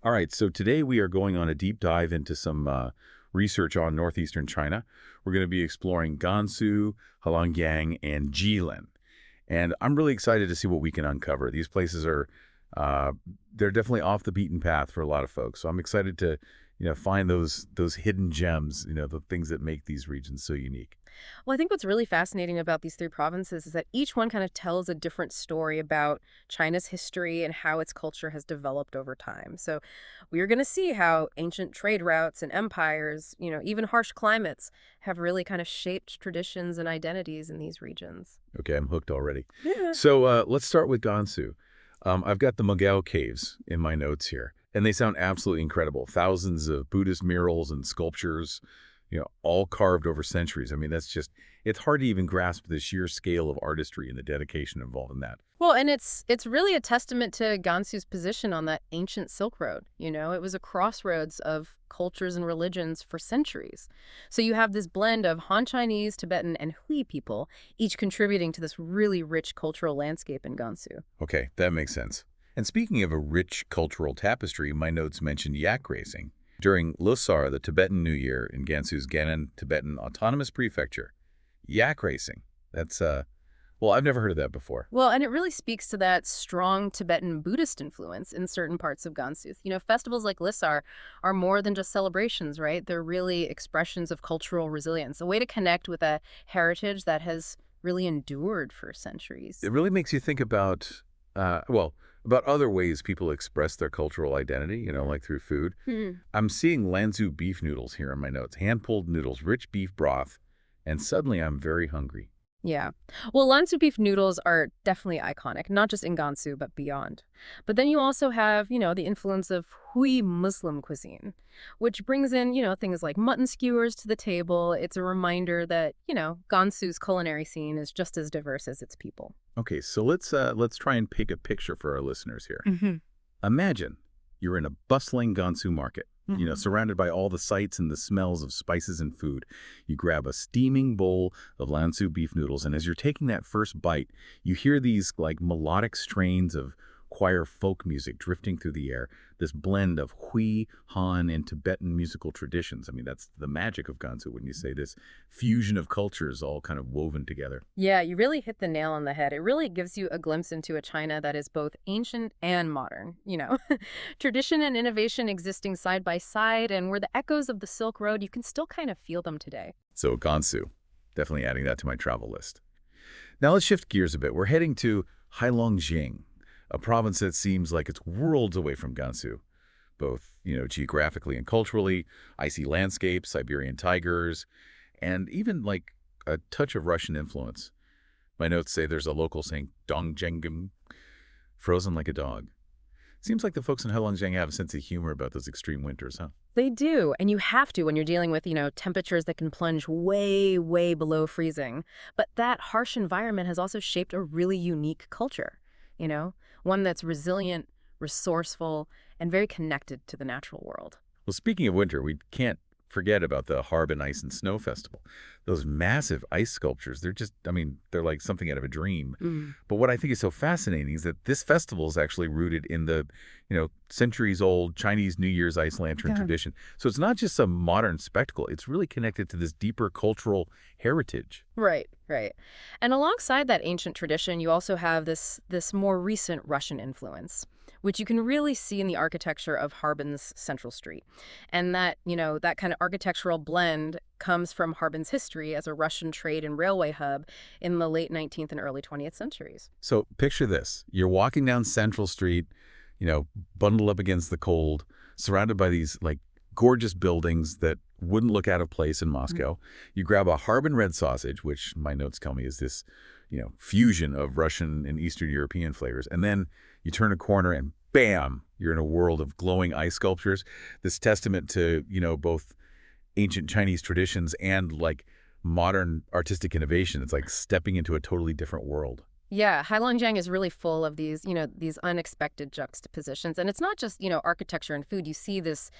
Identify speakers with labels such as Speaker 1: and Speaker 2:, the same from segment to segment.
Speaker 1: All right, so today we are going on a deep dive into some research on northeastern China. We're going to be exploring Gansu, Heilongjiang, and Jilin. And I'm really excited to see what we can uncover. These places are, uh, they're definitely off the beaten path for a lot of folks. So I'm excited to, find those hidden gems, the things that make these regions so unique.
Speaker 2: Well, I think what's really fascinating about these three provinces is that each one kind of tells a different story about China's history and how its culture has developed over time. So we are going to see how ancient trade routes and empires, even harsh climates, have really kind of shaped traditions and identities in these regions.
Speaker 1: Okay, I'm hooked already.
Speaker 2: Yeah.
Speaker 1: So let's start with Gansu. I've got the Mogao Caves in my notes here, and they sound absolutely incredible. Thousands of Buddhist murals and sculptures, all carved over centuries. I mean, it's hard to even grasp the sheer scale of artistry and the dedication involved in that.
Speaker 2: Well, and it's really a testament to Gansu's position on that ancient Silk Road. It was a crossroads of cultures and religions for centuries. So you have this blend of Han Chinese, Tibetan, and Hui people, each contributing to this really rich cultural landscape in Gansu.
Speaker 1: Okay, that makes sense. And speaking of a rich cultural tapestry, my notes mention yak racing. During Losar, the Tibetan New Year in Gansu's Gannan Tibetan Autonomous Prefecture, yak racing. Well, I've never heard of that before.
Speaker 2: Well, and it really speaks to that strong Tibetan Buddhist influence in certain parts of Gansu. Festivals like Lissar are more than just celebrations, right? They're really expressions of cultural resilience, a way to connect with a heritage that has really endured for centuries.
Speaker 1: It really makes you think about other ways people express their cultural identity, like through food.
Speaker 2: Hmm.
Speaker 1: I'm seeing Lanzhou beef noodles here in my notes, hand-pulled noodles, rich beef broth, and suddenly I'm very hungry.
Speaker 2: Yeah. Well, Lansu beef noodles are definitely iconic, not just in Gansu, but beyond. But then you also have, the influence of Hui Muslim cuisine, which brings in, things like mutton skewers to the table. It's a reminder that, Gansu's culinary scene is just as diverse as its people.
Speaker 1: Okay, so let's try and paint a picture for our listeners here.
Speaker 2: Hmm.
Speaker 1: Imagine you're in a bustling Gansu market,
Speaker 2: Hmm.
Speaker 1: surrounded by all the sights and the smells of spices and food. You grab a steaming bowl of Lansu beef noodles, and as you're taking that first bite, you hear these like melodic strains of choir folk music drifting through the air, this blend of Hui, Han, and Tibetan musical traditions. I mean, that's the magic of Gansu when you say this fusion of cultures all kind of woven together.
Speaker 2: Yeah, you really hit the nail on the head. It really gives you a glimpse into a China that is both ancient and modern, Tradition and innovation existing side by side, and where the echoes of the Silk Road, you can still kind of feel them today.
Speaker 1: So Gansu, definitely adding that to my travel list. Now let's shift gears a bit. We're heading to Heilongjiang, a province that seems like it's worlds away from Gansu, both, geographically and culturally, icy landscapes, Siberian tigers, and even like a touch of Russian influence. My notes say there's a local saying, Dongjengum, frozen like a dog. Seems like the folks in Heilongjiang have a sense of humor about those extreme winters, huh?
Speaker 2: They do, and you have to when you're dealing with, temperatures that can plunge way, way below freezing. But that harsh environment has also shaped a really unique culture, one that's resilient, resourceful, and very connected to the natural world.
Speaker 1: Well, speaking of winter, we can't forget about the Harbin Ice and Snow Festival. Those massive ice sculptures, they're like something out of a dream.
Speaker 2: Mm.
Speaker 1: But what I think is so fascinating is that this festival is actually rooted in the, centuries-old Chinese New Year's ice lantern
Speaker 2: Yeah.
Speaker 1: tradition. So it's not just some modern spectacle. It's really connected to this deeper cultural heritage.
Speaker 2: Right, right. And alongside that ancient tradition, you also have this more recent Russian influence, which you can really see in the architecture of Harbin's Central Street. And that kind of architectural blend comes from Harbin's history as a Russian trade and railway hub in the late 19th and early 20th centuries.
Speaker 1: So picture this. You're walking down Central Street, bundled up against the cold, surrounded by these like gorgeous buildings that wouldn't look out of place in Moscow. You grab a Harbin red sausage, which my notes tell me is this, fusion of Russian and Eastern European flavors. And then you turn a corner and bam, you're in a world of glowing ice sculptures. This testament to, both ancient Chinese traditions and like modern artistic innovation. It's like stepping into a totally different world.
Speaker 2: Yeah, Heilongjiang is really full of these unexpected juxtapositions, and it's not just architecture and food. You see this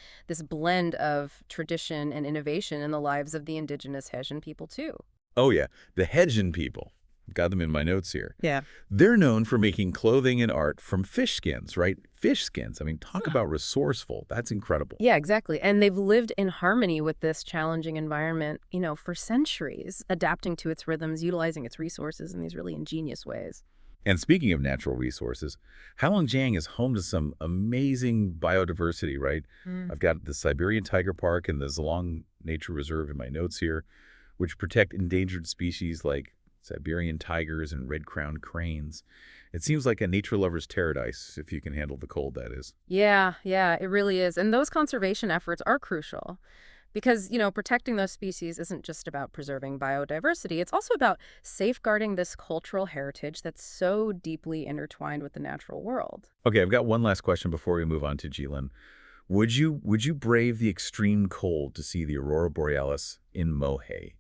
Speaker 2: blend of tradition and innovation in the lives of the indigenous Hessian people too.
Speaker 1: Oh yeah, the Hedjan people. Got them in my notes here.
Speaker 2: Yeah.
Speaker 1: They're known for making clothing and art from fish skins, right? fish skins. I mean, talk about resourceful. That's incredible.
Speaker 2: Yeah, exactly. And they've lived in harmony with this challenging environment, for centuries, adapting to its rhythms, utilizing its resources in these really ingenious ways.
Speaker 1: And speaking of natural resources, Heilongjiang is home to some amazing biodiversity, right?
Speaker 2: Mm.
Speaker 1: I've got the Siberian Tiger Park and the Zilong Nature Reserve in my notes here, which protect endangered species like Siberian tigers and red-crowned cranes. It seems like a nature lover's paradise, if you can handle the cold, that is.
Speaker 2: Yeah, yeah, it really is. And those conservation efforts are crucial because, protecting those species isn't just about preserving biodiversity. It's also about safeguarding this cultural heritage that's so deeply intertwined with the natural world.
Speaker 1: Okay, I've got one last question before we move on to Jilin. Would you brave the extreme cold to see the aurora borealis in Mohe?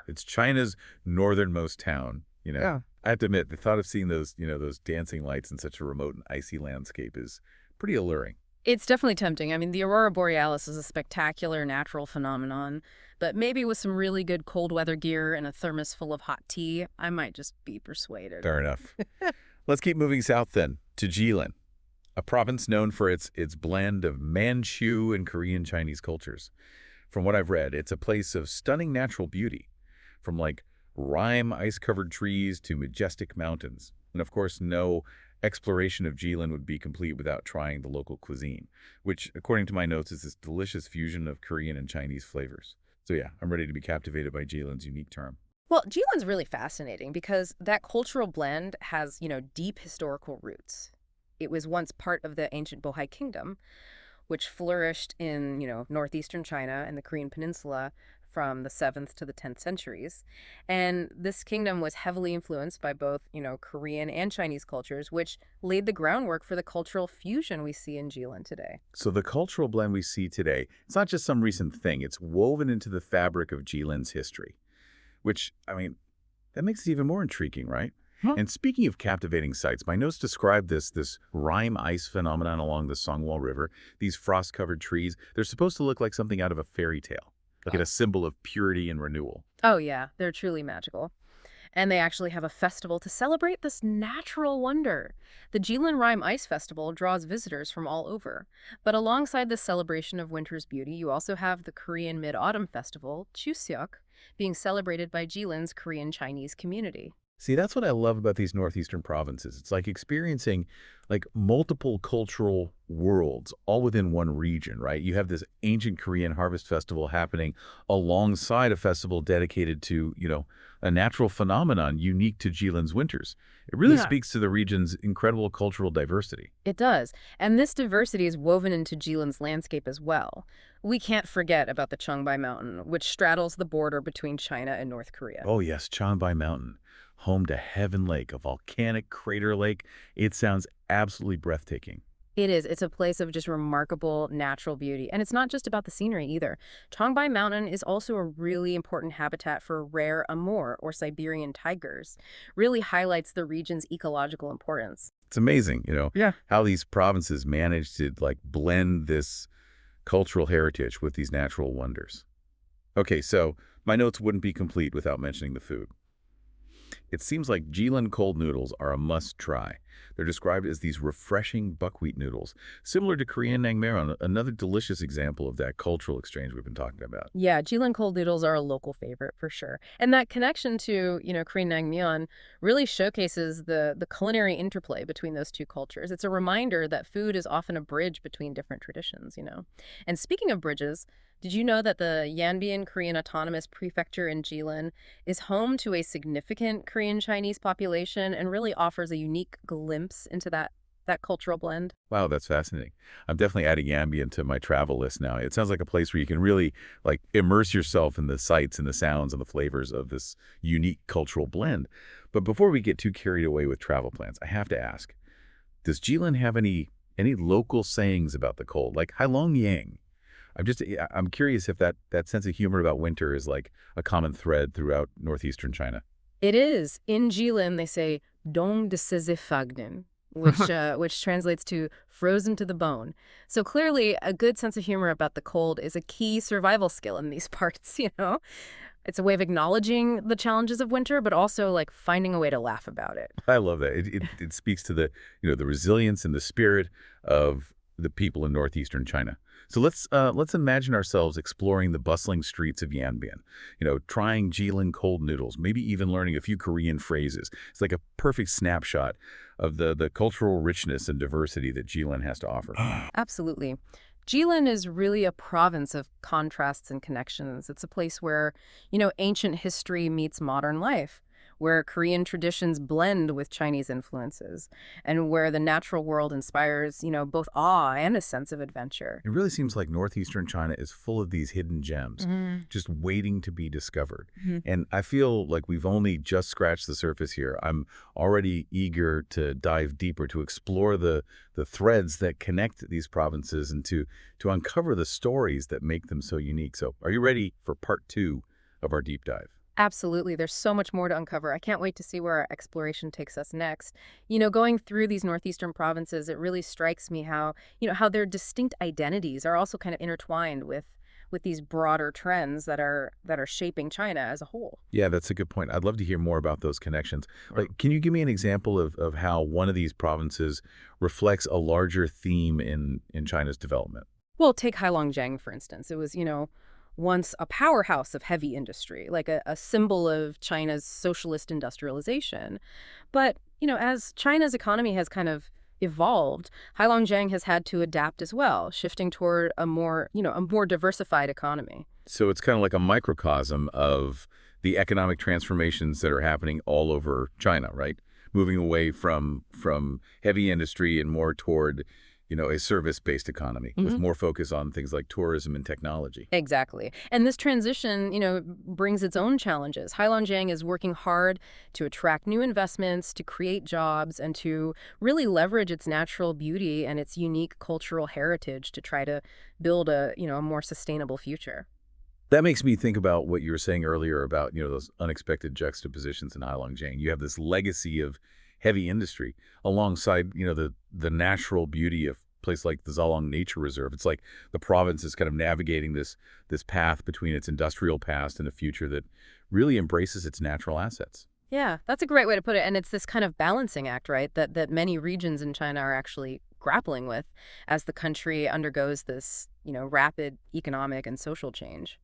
Speaker 1: It's China's northernmost town,
Speaker 2: Yeah.
Speaker 1: I have to admit, the thought of seeing those dancing lights in such a remote and icy landscape is pretty alluring.
Speaker 2: It's definitely tempting. I mean, the aurora borealis is a spectacular natural phenomenon, but maybe with some really good cold weather gear and a thermos full of hot tea, I might just be persuaded.
Speaker 1: Fair enough. Let's keep moving south then to Jilin, a province known for its blend of Manchu and Korean Chinese cultures. From what I've read, it's a place of stunning natural beauty, from like rime ice-covered trees to majestic mountains. And of course, no exploration of Jilin would be complete without trying the local cuisine, which, according to my notes, is this delicious fusion of Korean and Chinese flavors. So yeah, I'm ready to be captivated by Jilin's unique charm.
Speaker 2: Well, Jilin's really fascinating because that cultural blend has, deep historical roots. It was once part of the ancient Bohai Kingdom, which flourished in, northeastern China and the Korean Peninsula from the 7th to the 10th centuries. And this kingdom was heavily influenced by both, Korean and Chinese cultures, which laid the groundwork for the cultural fusion we see in Jilin today.
Speaker 1: So the cultural blend we see today, it's not just some recent thing. It's woven into the fabric of Jilin's history, which, I mean, that makes it even more intriguing, right?
Speaker 2: Huh?
Speaker 1: And speaking of captivating sights, my notes describe this rime ice phenomenon along the Songwall River. These frost-covered trees, they're supposed to look like something out of a fairy tale, like a symbol of purity and renewal.
Speaker 2: Oh, yeah, they're truly magical. And they actually have a festival to celebrate this natural wonder. The Jilin Rime Ice Festival draws visitors from all over. But alongside the celebration of winter's beauty, you also have the Korean Mid-Autumn Festival, Chuseok, being celebrated by Jilin's Korean Chinese community.
Speaker 1: See, that's what I love about these northeastern provinces. It's like experiencing like multiple cultural worlds all within one region, right? You have this ancient Korean harvest festival happening alongside a festival dedicated to, a natural phenomenon unique to Jilin's winters. It really
Speaker 2: Yeah.
Speaker 1: speaks to the region's incredible cultural diversity.
Speaker 2: It does. And this diversity is woven into Jilin's landscape as well. We can't forget about the Cheongbai Mountain, which straddles the border between China and North Korea.
Speaker 1: Oh yes, Cheongbai Mountain, home to Heaven Lake, a volcanic crater lake. It sounds absolutely breathtaking.
Speaker 2: It is. It's a place of just remarkable natural beauty. And it's not just about the scenery either. Cheongbai Mountain is also a really important habitat for rare amur, or Siberian tigers. Really highlights the region's ecological importance.
Speaker 1: It's amazing,
Speaker 2: Yeah.
Speaker 1: how these provinces manage to like blend this cultural heritage with these natural wonders. Okay, so my notes wouldn't be complete without mentioning the food. It seems like Jilin cold noodles are a must-try. They're described as these refreshing buckwheat noodles, similar to Korean naengmyeon, another delicious example of that cultural exchange we've been talking about.
Speaker 2: Yeah, Jilin cold noodles are a local favorite for sure. And that connection to, Korean naengmyeon really showcases the culinary interplay between those two cultures. It's a reminder that food is often a bridge between different traditions. And speaking of bridges, did you know that the Yanbian Korean Autonomous Prefecture in Jilin is home to a significant Korean Chinese population and really offers a unique glimpse into that cultural blend?
Speaker 1: Wow, that's fascinating. I'm definitely adding Ambien to my travel list now. It sounds like a place where you can really like immerse yourself in the sights and the sounds and the flavors of this unique cultural blend. But before we get too carried away with travel plans, I have to ask, does Jilin have any local sayings about the cold, like Hailong Yang? I'm curious if that sense of humor about winter is like a common thread throughout northeastern China.
Speaker 2: It is. In Jilin, they say "dong de fagden," which translates to "frozen to the bone." So clearly, a good sense of humor about the cold is a key survival skill in these parts. It's a way of acknowledging the challenges of winter, but also like finding a way to laugh about it.
Speaker 1: I love that. It speaks to the resilience and the spirit of the people in northeastern China. So let's imagine ourselves exploring the bustling streets of Yanbian, trying Jilin cold noodles, maybe even learning a few Korean phrases. It's like a perfect snapshot of the cultural richness and diversity that Jilin has to offer.
Speaker 2: Absolutely. Jilin is really a province of contrasts and connections. It's a place where, ancient history meets modern life, where Korean traditions blend with Chinese influences, and where the natural world inspires, both awe and a sense of adventure.
Speaker 1: It really seems like northeastern China is full of these hidden gems, just waiting to be discovered. And I feel like we've only just scratched the surface here. I'm already eager to dive deeper, to explore the threads that connect these provinces and to uncover the stories that make them so unique. So are you ready for part 2 of our deep dive?
Speaker 2: Absolutely. There's so much more to uncover. I can't wait to see where our exploration takes us next. Going through these northeastern provinces, it really strikes me how their distinct identities are also kind of intertwined with these broader trends that are shaping China as a whole.
Speaker 1: Yeah, that's a good point. I'd love to hear more about those connections. Like, can you give me an example of how one of these provinces reflects a larger theme in China's development?
Speaker 2: Well, take Heilongjiang, for instance. It was, once a powerhouse of heavy industry, like a symbol of China's socialist industrialization. But, as China's economy has kind of evolved, Heilongjiang has had to adapt as well, shifting toward a more diversified economy.
Speaker 1: So it's kind of like a microcosm of the economic transformations that are happening all over China, right? Moving away from heavy industry and more toward a service-based economy with more focus on things like tourism and technology.
Speaker 2: Exactly. And this transition, brings its own challenges. Heilongjiang is working hard to attract new investments, to create jobs, and to really leverage its natural beauty and its unique cultural heritage to try to build a more sustainable future.
Speaker 1: That makes me think about what you were saying earlier about, those unexpected juxtapositions in Heilongjiang. You have this legacy of heavy industry alongside, the natural beauty of a place like the Zalong Nature Reserve. It's like the province is kind of navigating this path between its industrial past and a future that really embraces its natural assets.
Speaker 2: Yeah, that's a great way to put it. And it's this kind of balancing act, right, that many regions in China are actually grappling with as the country undergoes this, rapid economic and social change.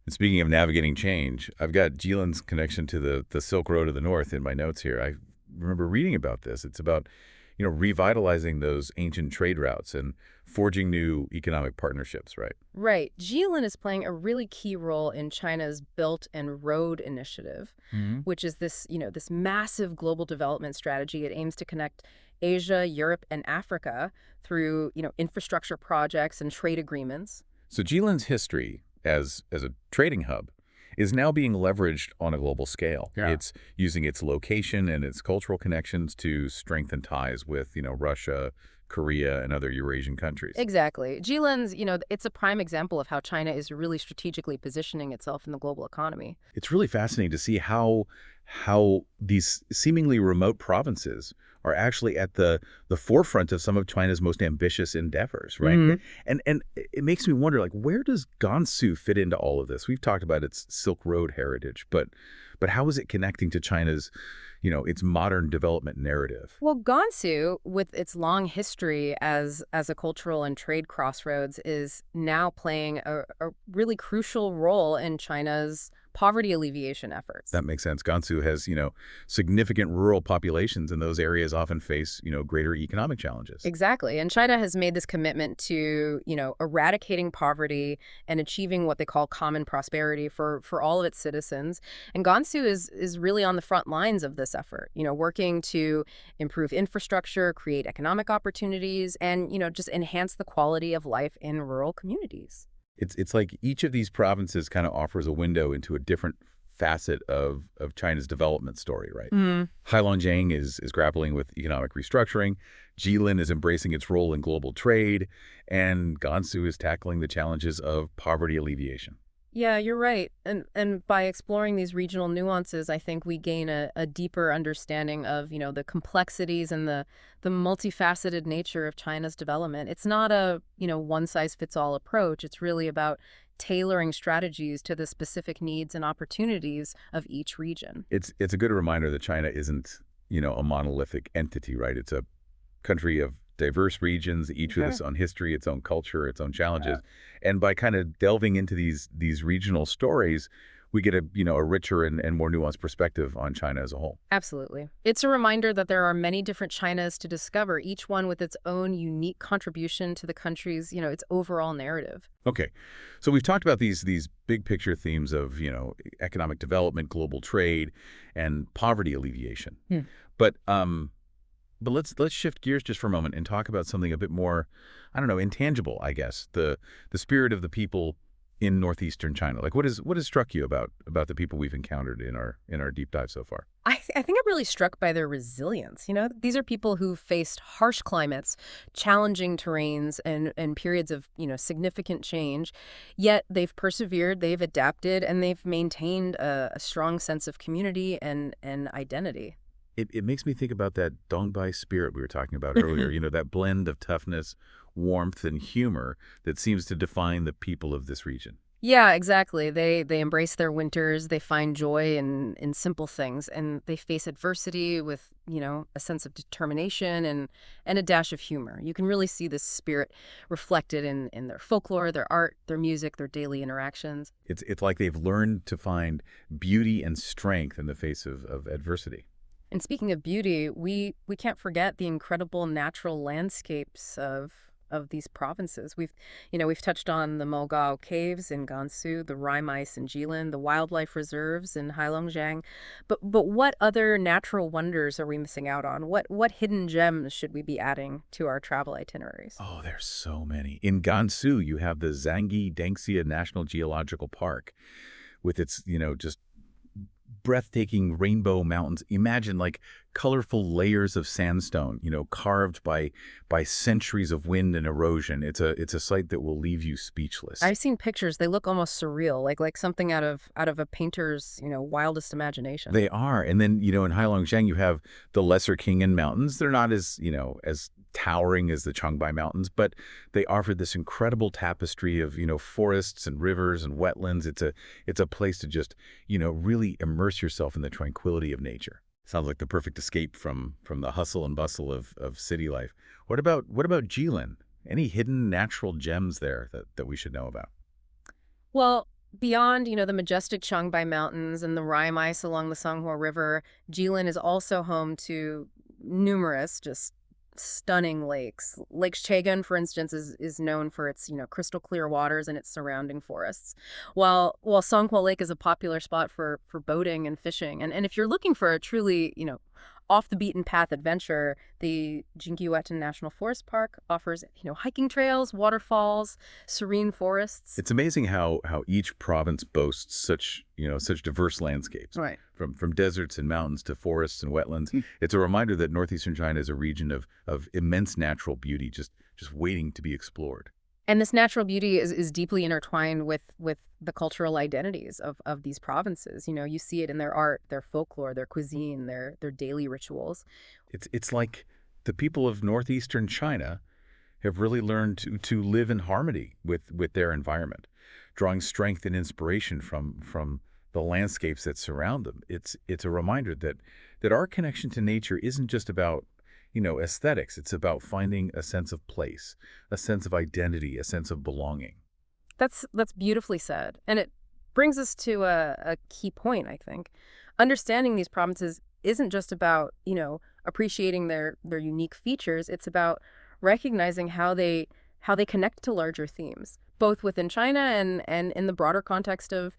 Speaker 1: And speaking of navigating change, I've got Jilin's connection to the Silk Road of the North in my notes here. I remember reading about this. It's about, revitalizing those ancient trade routes and forging new economic partnerships, right?
Speaker 2: Right. Jilin is playing a really key role in China's Belt and Road Initiative, which is this massive global development strategy. It aims to connect Asia, Europe, and Africa through, infrastructure projects and trade agreements.
Speaker 1: So Jilin's history as a trading hub is now being leveraged on a global scale.
Speaker 3: Yeah.
Speaker 1: It's using its location and its cultural connections to strengthen ties with, Russia, Korea, and other Eurasian countries.
Speaker 2: Exactly. Jilin's, it's a prime example of how China is really strategically positioning itself in the global economy.
Speaker 1: It's really fascinating to see how these seemingly remote provinces are actually at the forefront of some of China's most ambitious endeavors, right? And it makes me wonder, like, where does Gansu fit into all of this? We've talked about its Silk Road heritage, but how is it connecting to China's, its modern development narrative?
Speaker 2: Well, Gansu, with its long history as a cultural and trade crossroads, is now playing a really crucial role in China's poverty alleviation efforts.
Speaker 1: That makes sense. Gansu has, significant rural populations, and those areas often face, greater economic challenges.
Speaker 2: Exactly. And China has made this commitment to, eradicating poverty and achieving what they call common prosperity for all of its citizens. And Gansu is really on the front lines of this effort, working to improve infrastructure, create economic opportunities, and, just enhance the quality of life in rural communities.
Speaker 1: It's like each of these provinces kind of offers a window into a different facet of China's development story, right? Heilongjiang is grappling with economic restructuring, Jilin is embracing its role in global trade, and Gansu is tackling the challenges of poverty alleviation.
Speaker 2: Yeah, you're right. And by exploring these regional nuances, I think we gain a deeper understanding of, the complexities and the multifaceted nature of China's development. It's not a, one size fits all approach. It's really about tailoring strategies to the specific needs and opportunities of each region.
Speaker 1: It's a good reminder that China isn't, a monolithic entity, right? It's a country of diverse regions, each with its
Speaker 2: Sure.
Speaker 1: own history, its own culture, its own challenges. And by kind of delving into these regional stories, we get a richer and more nuanced perspective on China as a whole.
Speaker 2: Absolutely. It's a reminder that there are many different Chinas to discover, each one with its own unique contribution to the country's, its overall narrative.
Speaker 1: Okay. So we've talked about these big picture themes of, economic development, global trade, and poverty alleviation.
Speaker 2: Hmm.
Speaker 1: But But let's shift gears just for a moment and talk about something a bit more, I don't know, intangible, I guess. The spirit of the people in northeastern China. Like what has struck you about the people we've encountered in our deep dive so far?
Speaker 2: I think I'm really struck by their resilience. These are people who faced harsh climates, challenging terrains, and periods of, significant change. Yet they've persevered, they've adapted, and they've maintained a strong sense of community and identity.
Speaker 1: It makes me think about that Dongbei spirit we were talking about earlier, that blend of toughness, warmth, and humor that seems to define the people of this region.
Speaker 2: Yeah, exactly. They embrace their winters, they find joy in simple things, and they face adversity with, a sense of determination and a dash of humor. You can really see this spirit reflected in their folklore, their art, their music, their daily interactions.
Speaker 1: It's like they've learned to find beauty and strength in the face of adversity.
Speaker 2: And speaking of beauty, we can't forget the incredible natural landscapes of these provinces. We've touched on the Mogao Caves in Gansu, the Rime Ice in Jilin, the wildlife reserves in Heilongjiang. But what other natural wonders are we missing out on? What hidden gems should we be adding to our travel itineraries?
Speaker 1: Oh, there's so many. In Gansu, you have the Zhangyi Dengxia National Geological Park with its, just breathtaking rainbow mountains. Imagine like colorful layers of sandstone, carved by centuries of wind and erosion. It's a sight that will leave you speechless.
Speaker 2: I've seen pictures. They look almost surreal, like something out of a painter's, wildest imagination.
Speaker 1: They are. And then, in Heilongjiang, you have the Lesser Khingan Mountains. They're not as towering as the Changbai Mountains, but they offer this incredible tapestry of, forests and rivers and wetlands. It's a place to just, really immerse yourself in the tranquility of nature. Sounds like the perfect escape from the hustle and bustle of city life. What about Jilin? Any hidden natural gems there that we should know about?
Speaker 2: Well, beyond, the majestic Changbai Mountains and the Rime Ice along the Songhua River, Jilin is also home to numerous just stunning lakes. Lake Chegan, for instance, is known for its, crystal clear waters and its surrounding forests. While Songhua Lake is a popular spot for boating and fishing. And if you're looking for a truly, off the beaten path adventure, the Jingyiwetan National Forest Park offers, hiking trails, waterfalls, serene forests.
Speaker 1: It's amazing how each province boasts such diverse landscapes.
Speaker 2: Right.
Speaker 1: From deserts and mountains to forests and wetlands. It's a reminder that northeastern China is a region of immense natural beauty just waiting to be explored.
Speaker 2: And this natural beauty is deeply intertwined with the cultural identities of these provinces. You see it in their art, their folklore, their cuisine, their daily rituals.
Speaker 1: It's like the people of northeastern China have really learned to live in harmony with their environment, drawing strength and inspiration from the landscapes that surround them. It's a reminder that our connection to nature isn't just about aesthetics. It's about finding a sense of place, a sense of identity, a sense of belonging.
Speaker 2: That's beautifully said. And it brings us to a key point, I think. Understanding these provinces isn't just about, appreciating their unique features. It's about recognizing how they connect to larger themes, both within China and in the broader context of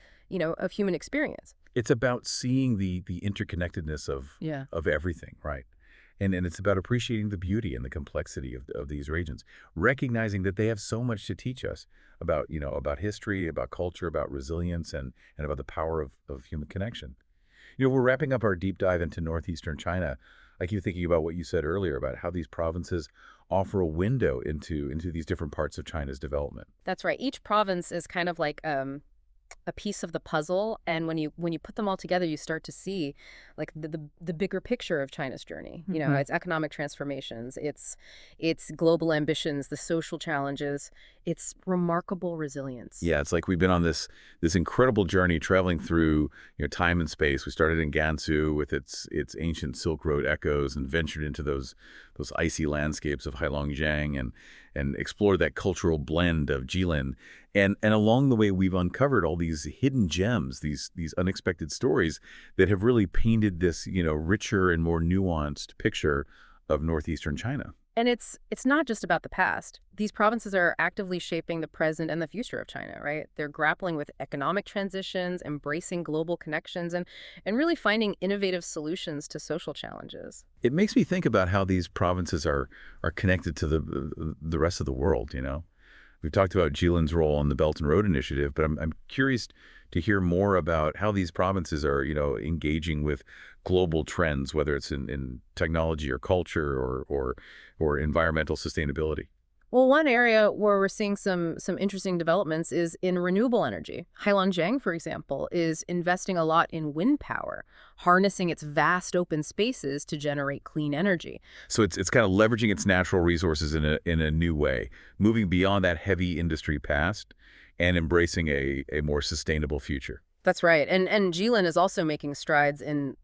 Speaker 2: human experience.
Speaker 1: It's about seeing the interconnectedness
Speaker 2: Yeah.
Speaker 1: of everything, right? And it's about appreciating the beauty and the complexity of these regions, recognizing that they have so much to teach us about history, about culture, about resilience, and about the power of human connection. We're wrapping up our deep dive into northeastern China. I keep thinking about what you said earlier about how these provinces offer a window into these different parts of China's development.
Speaker 2: That's right. Each province is kind of like a a piece of the puzzle, and when you put them all together, you start to see like the bigger picture of China's journey. You know,
Speaker 1: Hmm.
Speaker 2: its economic transformations, its global ambitions, the social challenges, its remarkable resilience.
Speaker 1: Yeah, it's like we've been on this incredible journey traveling through, time and space. We started in Gansu with its ancient Silk Road echoes and ventured into those icy landscapes of Heilongjiang and explored that cultural blend of Jilin. And along the way, we've uncovered all these hidden gems, these unexpected stories that have really painted this, richer and more nuanced picture of northeastern China.
Speaker 2: And it's not just about the past. These provinces are actively shaping the present and the future of China, right? They're grappling with economic transitions, embracing global connections, and really finding innovative solutions to social challenges.
Speaker 1: It makes me think about how these provinces are connected to the rest of the world, We've talked about Jilin's role in the Belt and Road Initiative, but I'm curious to hear more about how these provinces are, engaging with global trends, whether it's in technology or culture or environmental sustainability.
Speaker 2: Well, one area where we're seeing some interesting developments is in renewable energy. Heilongjiang, for example, is investing a lot in wind power, harnessing its vast open spaces to generate clean energy.
Speaker 1: So it's kind of leveraging its natural resources in a new way, moving beyond that heavy industry past and embracing a more sustainable future.
Speaker 2: That's right. And Jilin is also making strides in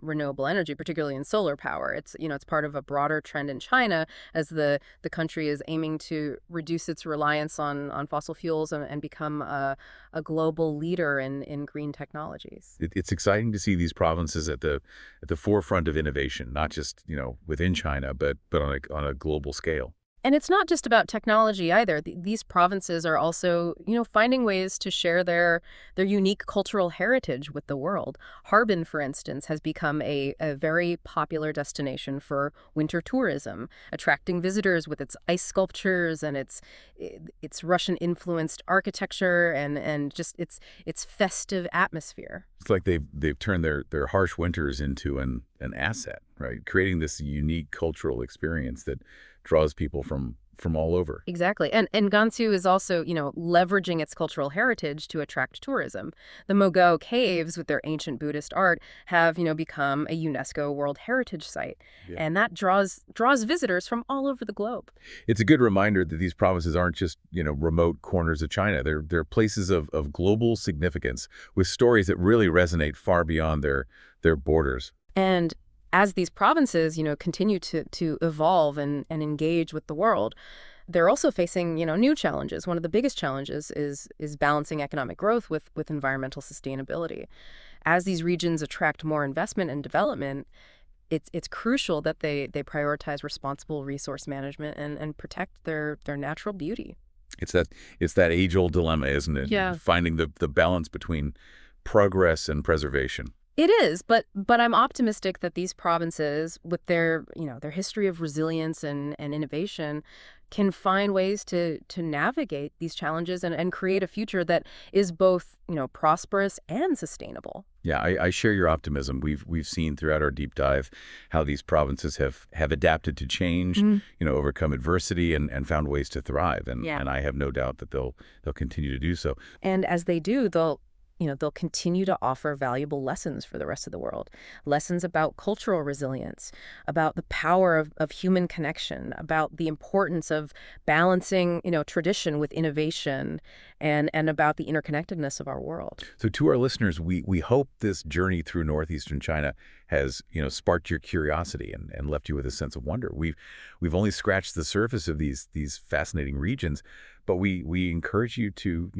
Speaker 2: renewable energy, particularly in solar power. It's part of a broader trend in China as the country is aiming to reduce its reliance on fossil fuels and become a global leader in green technologies.
Speaker 1: It's exciting to see these provinces at the forefront of innovation, not just, within China, but on a global scale.
Speaker 2: And it's not just about technology either. These provinces are also, finding ways to share their unique cultural heritage with the world. Harbin, for instance, has become a very popular destination for winter tourism, attracting visitors with its ice sculptures and its Russian-influenced architecture and just its festive atmosphere.
Speaker 1: It's like they've turned their harsh winters into an asset, right? Creating this unique cultural experience that draws people from all over.
Speaker 2: Exactly. And Gansu is also, leveraging its cultural heritage to attract tourism. The Mogao caves with their ancient Buddhist art have, become a UNESCO World Heritage Site.
Speaker 1: Yeah.
Speaker 2: And that draws visitors from all over the globe.
Speaker 1: It's a good reminder that these provinces aren't just, remote corners of China. They're places of global significance with stories that really resonate far beyond their borders.
Speaker 2: And as these provinces, continue to evolve and engage with the world, they're also facing, new challenges. One of the biggest challenges is balancing economic growth with environmental sustainability. As these regions attract more investment and development, it's crucial that they prioritize responsible resource management and protect their natural beauty.
Speaker 1: It's that age-old dilemma, isn't it?
Speaker 2: Yeah.
Speaker 1: Finding the balance between progress and preservation.
Speaker 2: It is, but I'm optimistic that these provinces, with their history of resilience and innovation, can find ways to navigate these challenges and create a future that is both, prosperous and sustainable.
Speaker 1: Yeah, I share your optimism. We've seen throughout our deep dive how these provinces have adapted to change, overcome adversity and found ways to thrive. And
Speaker 2: Yeah.
Speaker 1: and I have no doubt that they'll continue to do so.
Speaker 2: And as they do, they'll continue to offer valuable lessons for the rest of the world. Lessons about cultural resilience, about the power of human connection, about the importance of balancing, tradition with innovation, and about the interconnectedness of our world.
Speaker 1: So to our listeners, we hope this journey through northeastern China has, sparked your curiosity and left you with a sense of wonder. We've only scratched the surface of these fascinating regions, but we encourage you to,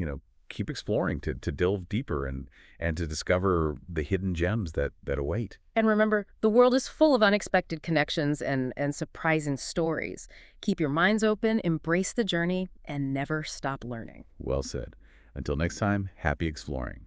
Speaker 1: keep exploring, to delve deeper and to discover the hidden gems that await.
Speaker 2: And remember, the world is full of unexpected connections and surprising stories. Keep your minds open, embrace the journey, and never stop learning.
Speaker 1: Well said. Until next time, happy exploring.